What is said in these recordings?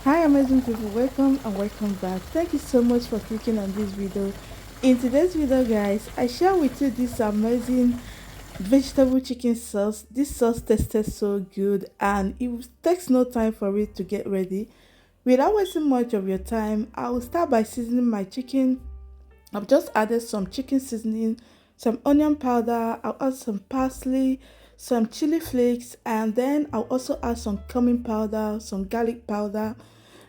Hi amazing people, welcome and welcome back. Thank you so much for clicking on this video. In today's video guys, I share with you this amazing vegetable chicken sauce. This sauce tasted so good and it takes no time for it to get ready. Without wasting much of your time, I will start by seasoning my chicken. I've just added some chicken seasoning, some onion powder, I'll add some parsley, some chili flakes, and then I'll also add some cumin powder, some garlic powder.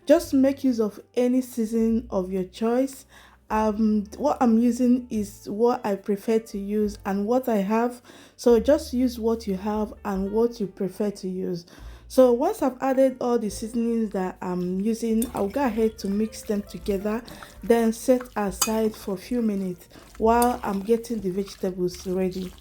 Just make use of any seasoning of your choice. What I'm using is what I prefer to use and what I have. So just use what you have and what you prefer to use. So once I've added all the seasonings that I'm using, I'll go ahead to mix them together, then set aside for a few minutes while I'm getting the vegetables ready.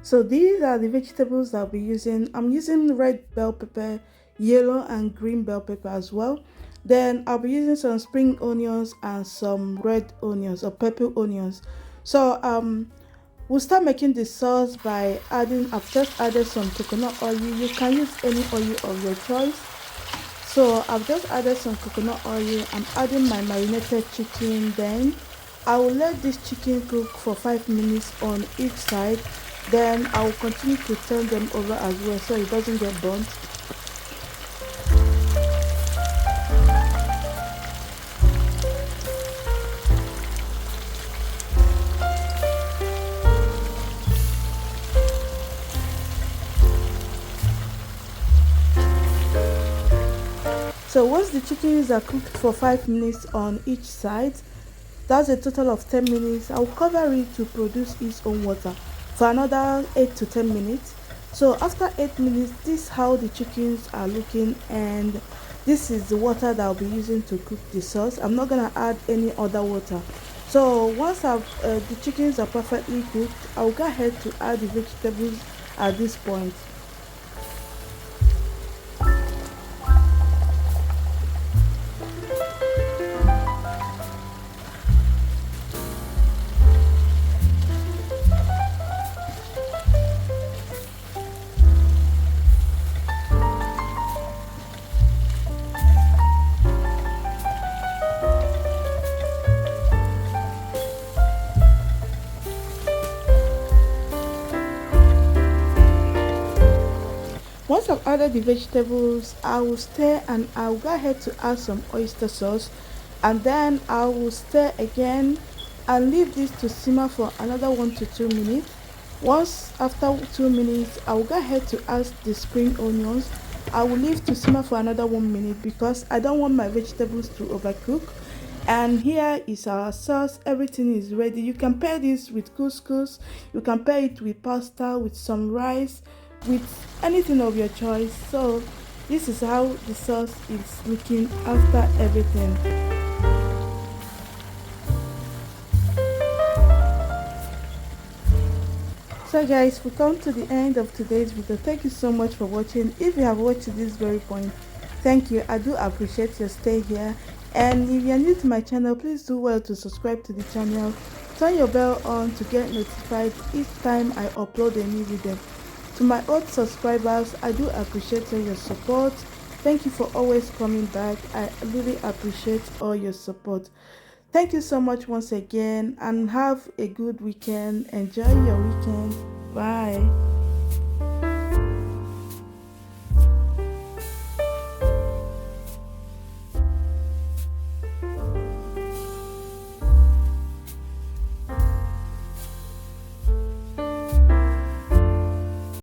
So these are the vegetables I'll be using. I'm using red bell pepper, yellow and green bell pepper as well. Then I'll be using some spring onions and some red onions or purple onions. So we'll start making the sauce by adding, I've just added some coconut oil. You can use any oil of your choice. So I've just added some coconut oil. I'm adding my marinated chicken. Then I will let this chicken cook for 5 minutes on each side. Then I will continue to turn them over as well so it doesn't get burnt. So once the chickens are cooked for 5 minutes on each side, that's a total of 10 minutes. I'll cover it to produce its own water for another 8 to 10 minutes. So after 8 minutes, this is how the chickens are looking, and this is the water that I'll be using to cook the sauce. I'm not gonna add any other water. So once the chickens are perfectly cooked, I'll go ahead to add the vegetables at this point. Once I've added the vegetables, I will stir and I'll go ahead to add some oyster sauce, and then I will stir again and leave this to simmer for another 1 to 2 minutes. Once after 2 minutes, I will go ahead to add the spring onions. I will leave to simmer for another 1 minute because I don't want my vegetables to overcook. And here is our sauce. Everything is ready. You can pair this with couscous, you can pair it with pasta, with some rice, with anything of your choice. So this is how the sauce is looking after everything. So guys, we come to the end of today's video. Thank you so much for watching. If you have watched to this very point, thank you. I do appreciate your stay here. And if you are new to my channel, please do well to subscribe to the channel. Turn your bell on to get notified each time I upload a new video. To my old subscribers, I do appreciate your support. Thank you for always coming back. I really appreciate all your support. Thank you so much once again and have a good weekend. Enjoy your weekend. Bye.